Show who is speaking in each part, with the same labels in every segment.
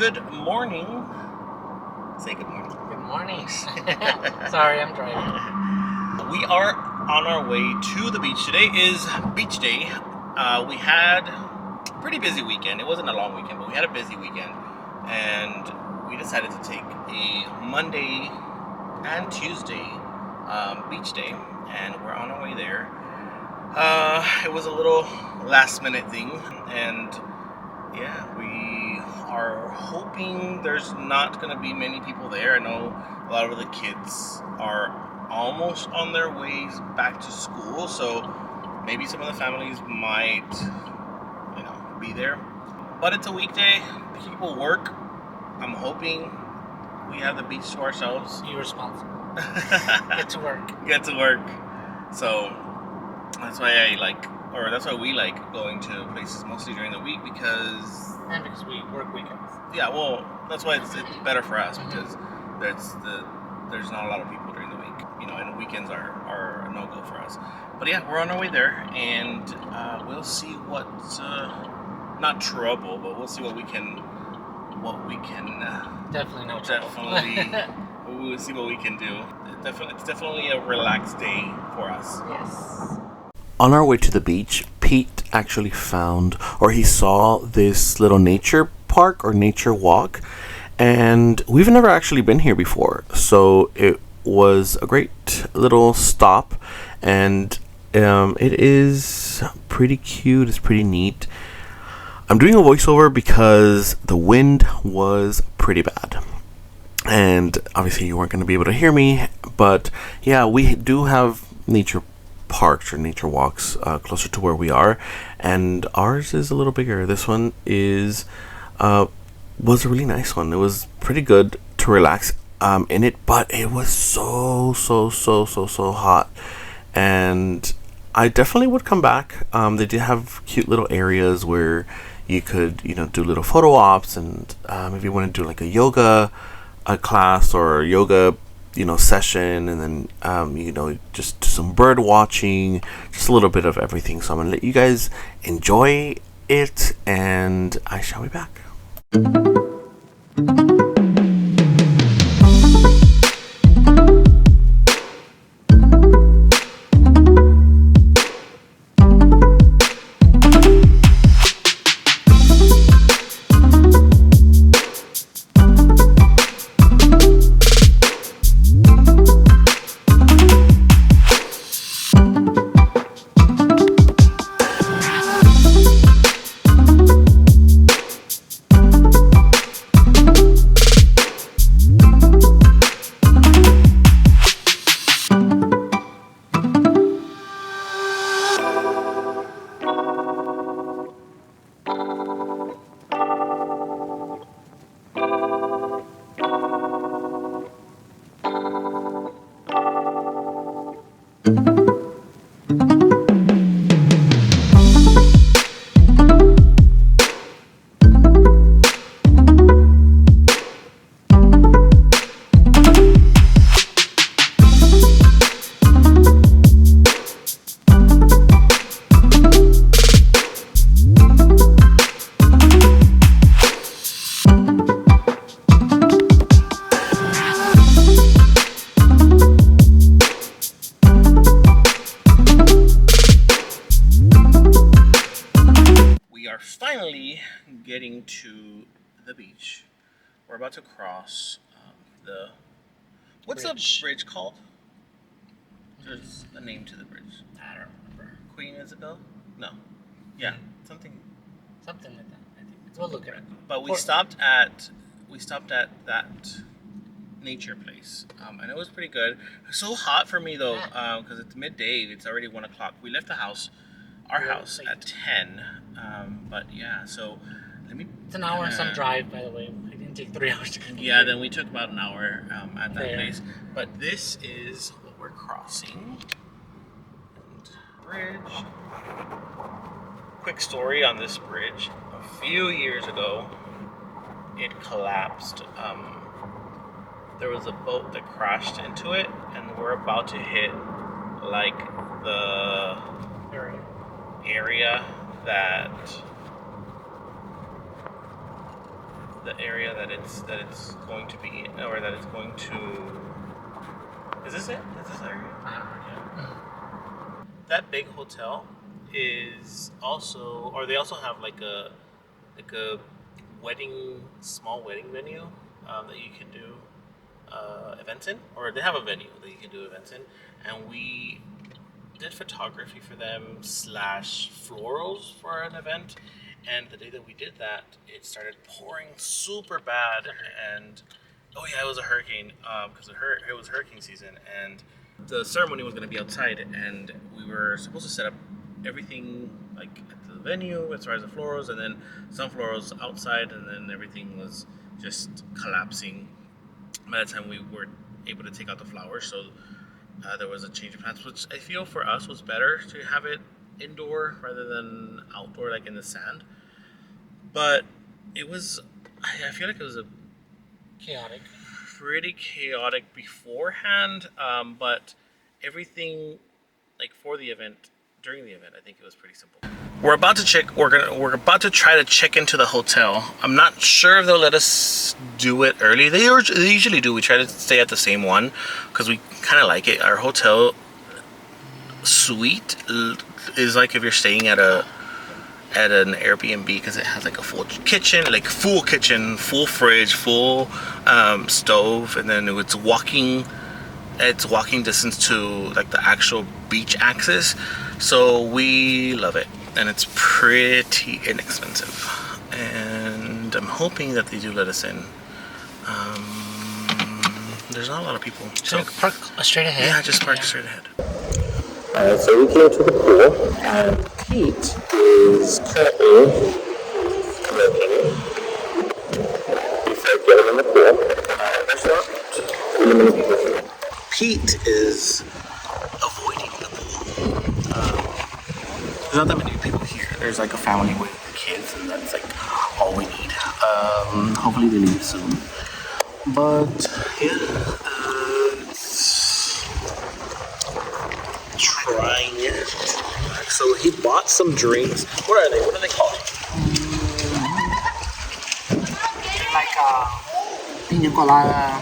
Speaker 1: Good morning. Say good morning.
Speaker 2: Good morning. Sorry, I'm driving.
Speaker 1: We are on our way to the beach. Today is beach day. We had a pretty busy weekend. It wasn't a long weekend, but we had a busy weekend. And we decided to take a Monday and Tuesday beach day. And we're on our way there. It was a little last minute thing. And yeah, we are hoping there's not going to be many people there. I know a lot of the kids are almost on their ways back to school, so maybe some of the families might, be there. But it's a weekday. People work. I'm hoping we have the beach to ourselves.
Speaker 2: Be responsible. Get to work.
Speaker 1: Get to work. So that's why that's why we like going to places mostly during the week because
Speaker 2: we work weekends.
Speaker 1: Yeah, well, that's why it's better for us because there's not a lot of people during the week, and weekends are a no-go for us. But yeah, we're on our way there, and we'll see what not trouble, but we'll see what we can
Speaker 2: definitely no trouble.
Speaker 1: We'll see what we can do. It's definitely a relaxed day for us.
Speaker 2: Yes.
Speaker 3: On our way to the beach, Pete actually found, or he saw this little nature park or nature walk, and we've never actually been here before, so it was a great little stop, and it is pretty cute. It's pretty neat. I'm doing a voiceover because the wind was pretty bad, and obviously you weren't going to be able to hear me, but yeah, we do have nature parks or nature walks closer to where we are, and ours is a little bigger. This one was a really nice one. It was pretty good to relax in it, but it was so hot, and I definitely would come back. They did have cute little areas where you could do little photo ops, and if you want to do like a yoga class or yoga session, and then just do some bird watching, just a little bit of everything. So I'm gonna let you guys enjoy it, and I shall be back.
Speaker 1: Finally getting to the beach. We're about to cross what's the bridge called? There's a name to the bridge.
Speaker 2: I don't remember.
Speaker 1: Queen Isabel? No. Yeah, something
Speaker 2: like that, I think. We'll look at it.
Speaker 1: But we stopped at that nature place, and it was pretty good. It's so hot for me though, because it's midday. It's already 1:00. We left our house at 10. But yeah, so
Speaker 2: it's an hour and some drive, by the way. I didn't take 3 hours to come.
Speaker 1: Yeah, then we took about an hour at that place. But this is what we're crossing. And bridge. Quick story on this bridge. A few years ago, it collapsed. There was a boat that crashed into it, and we're about to hit like the area that the area that it's going to be, or that it's going to. Is this it? Is this area? That big hotel is also, or they also have like a small wedding venue that you can do events in, or they have a venue that you can do events in, and we did photography for them / florals for an event. And the day that we did that, it started pouring super bad, and oh yeah, it was a hurricane because it was hurricane season, and the ceremony was going to be outside, and we were supposed to set up everything like at the venue as far as the florals, and then some florals outside, and then everything was just collapsing by the time we were able to take out the flowers. So there was a change of plans, which I feel for us was better to have it indoor rather than outdoor, like in the sand. But it was, I feel like it was a
Speaker 2: Chaotic.
Speaker 1: pretty chaotic beforehand, but everything like for the event, during the event, I think it was pretty simple. We're about to check. We're about to try to check into the hotel. I'm not sure if they'll let us do it early. They usually do. We try to stay at the same one because we kind of like it. Our hotel suite is like if you're staying at an Airbnb, because it has like a full kitchen, full fridge, full stove, and then it's walking distance to like the actual beach access. So we love it, and it's pretty inexpensive, and I'm hoping that they do let us in. There's not a lot of people,
Speaker 2: So park straight ahead.
Speaker 1: yeah, just park straight ahead.
Speaker 3: So we came to the pool, and Pete is currently smoking. He said, "Get him in the pool." There's not. Pete is avoiding the pool. There's not that many people here. There's like a family with kids, and that's like all we need. Hopefully they leave soon. But yeah, trying it. So he bought some drinks. What are they? What are they called?
Speaker 2: Like pina colada.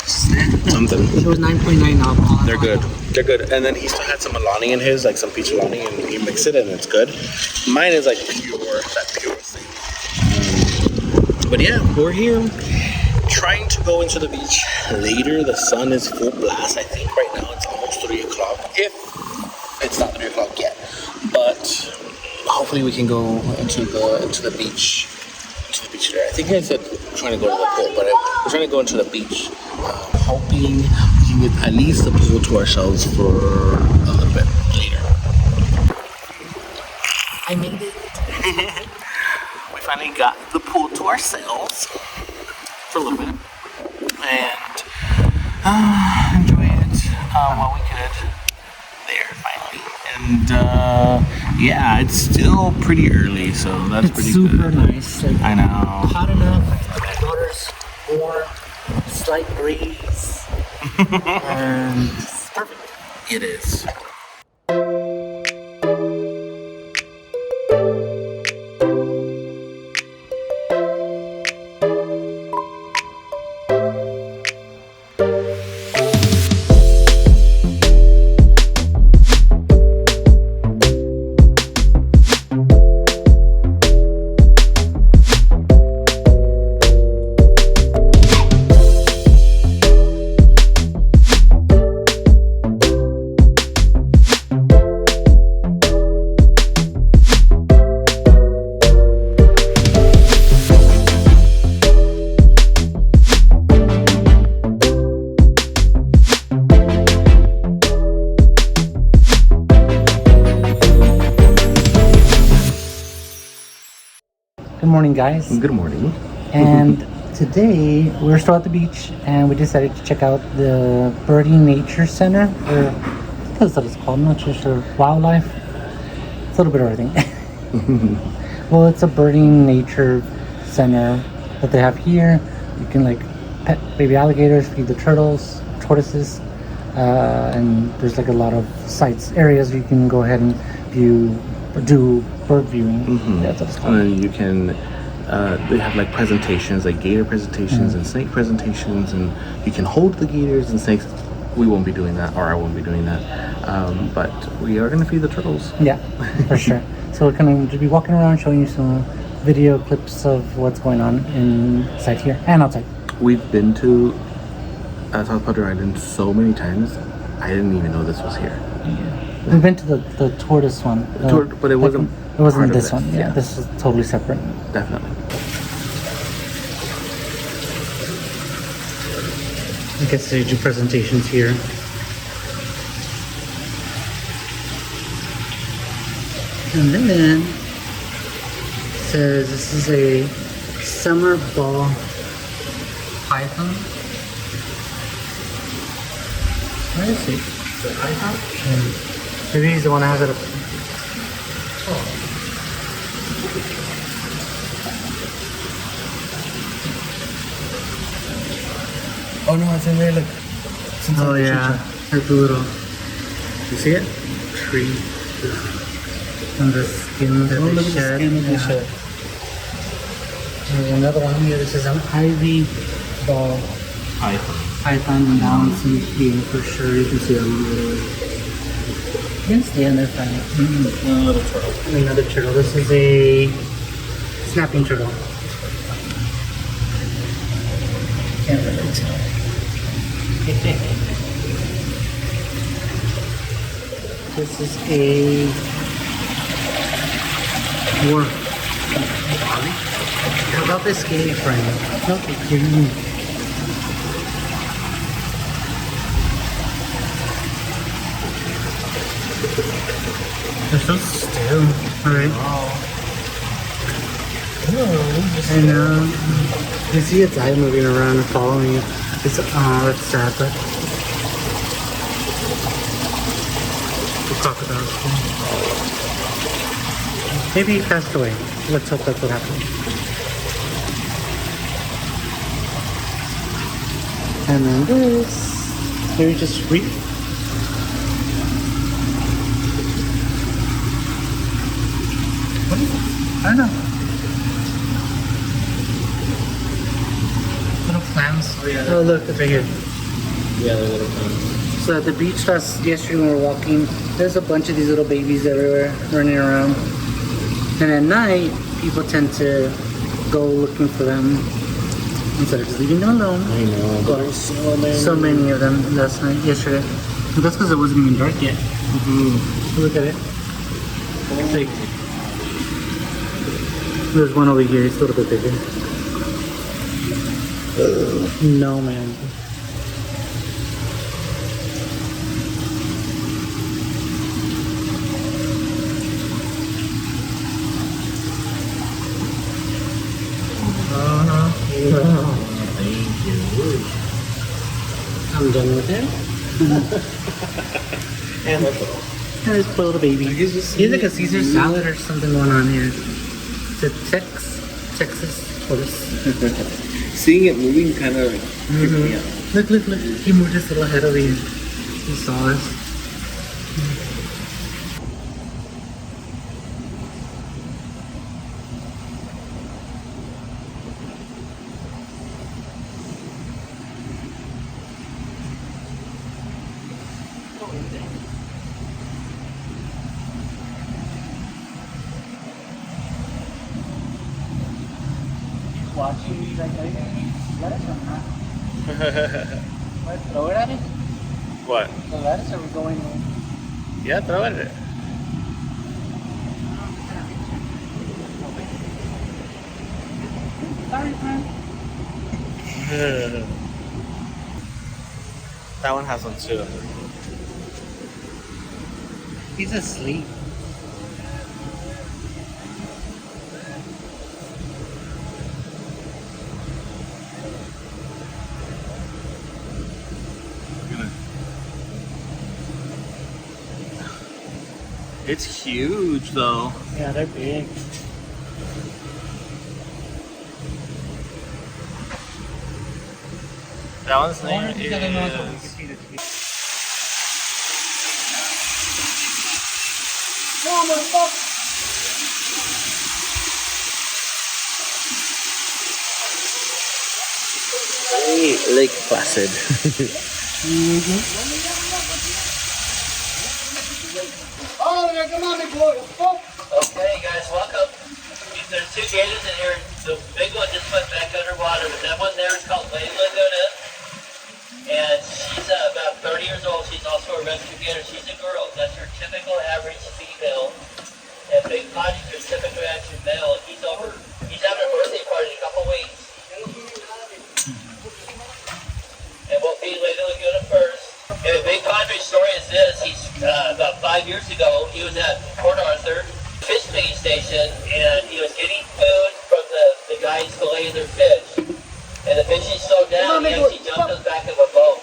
Speaker 3: Something.
Speaker 2: It was 9.9 alcohol.
Speaker 3: They're good. They're good. And then he still had some Alani in his, like some peach Alani, and he mixed it, and it's good. Mine is like that pure thing. But yeah, we're here. Trying to go into the beach later. The sun is full blast. I think right now it's almost 3 o'clock. If it's not 3 o'clock yet, but hopefully we can go into the beach. To the beach there. I think I said we're trying to go to the pool, but we're trying to go into the beach. Hoping we can get at least the pool to ourselves for a little bit later.
Speaker 2: I made it.
Speaker 3: We finally got the pool to ourselves for a little bit, and enjoy it while we could. There, finally, and yeah, it's still pretty early, so that's pretty good.
Speaker 2: Super nice. Like,
Speaker 3: I know.
Speaker 2: hot enough. Water's warm. Slight breeze. And it's perfect.
Speaker 3: It is.
Speaker 2: Good morning, guys.
Speaker 3: Good morning.
Speaker 2: And today we're still at the beach, and we decided to check out the Birdie Nature Center, or that's what it's called. I'm not too sure. Wildlife. It's a little bit of everything. Well, it's a birding nature center that they have here. You can like pet baby alligators, feed the turtles, tortoises, and there's like a lot of sites, areas you can go ahead and view or do bird viewing. That's what it's called.
Speaker 3: And you can they have like presentations, like gator presentations and snake presentations, and you can hold the gators and snakes. We won't be doing that, or I won't be doing that, but we are going to feed the turtles.
Speaker 2: Yeah, for sure. So we're going to be walking around showing you some video clips of what's going on inside here and outside.
Speaker 3: We've been to South Padre Island so many times, I didn't even know this was here.
Speaker 2: Yeah. We've been to the tortoise one,
Speaker 3: but it wasn't.
Speaker 2: It wasn't this
Speaker 3: part of
Speaker 2: one. Yeah, this is totally separate.
Speaker 3: Definitely.
Speaker 2: I guess they do presentations here. And then it says this is a summer ball python. Where is he? The python? Maybe he's the one that has it up.
Speaker 3: Oh no, it's in there. Look.
Speaker 2: Oh yeah, there's a little. You see it? Tree. And the skin that they shed. There's another one here that says an ivy ball python, and that one's in green for sure. You can see a little. You can stay in there fine.
Speaker 3: A little turtle.
Speaker 2: Another turtle. This is a snapping turtle. Can't really tell. This is a dwarf. How about this skinny friend? Look, it's green. They're so still. Alright. And you see its eye moving around and following you. It's that's sad, but the crocodile's cool. Maybe he passed away. Let's hope that's what happened. And then this, maybe just read. What is it? I don't know. Little clams. Oh, yeah. Oh look, it's right here.
Speaker 3: Yeah, they're little clams.
Speaker 2: So at the beach last yesterday when we were walking, there's a bunch of these little babies everywhere running around. And at night, people tend to go looking for them instead of just leaving them alone.
Speaker 3: I know, but there's
Speaker 2: So many of them last night, yesterday. But that's because it wasn't even dark yet. Look at it. It's like, there's one over here, it's a little bit bigger. No, man.
Speaker 3: Thank you.
Speaker 2: I'm done with it.
Speaker 3: And that's all.
Speaker 2: There's poor little baby. He's like a Caesar salad or something going on here. It's a Texas tortoise.
Speaker 3: Seeing it moving kind of freaked me out.
Speaker 2: Look. He moved his little head over here. He saw us. Watching me like, let us or not? What, throw it at it?
Speaker 3: What?
Speaker 2: The lettuce are we going in?
Speaker 3: Yeah, throw it at it.
Speaker 2: Sorry, friend.
Speaker 3: That one has one too.
Speaker 2: He's asleep.
Speaker 3: It's huge though.
Speaker 2: Yeah, they're big.
Speaker 3: That one's name is...
Speaker 1: Lake Placid. Okay, guys, welcome. There's two gators in here. The big one just went back underwater, but that one there is called Lady Laguna. And she's about 30 years old. She's also a rescue gator. She's a girl. That's her typical average female. And Big Potty's her typical average male. And he's having a birthday party in a couple weeks. And we'll feed Lady Laguna first. And the Big Padre's story is this. He's about 5 years ago, he was at Port Arthur fish feeding station, and he was getting food from the guys filleting their fish. And the fish he slowed down, he actually jumped on the back of a boat.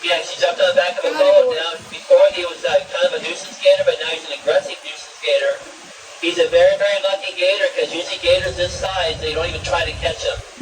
Speaker 1: Yeah, she jumped on the back of a boat. Now, before he was kind of a nuisance gator, but now he's an aggressive nuisance gator. He's a very, very lucky gator, because usually gators this size, they don't even try to catch him.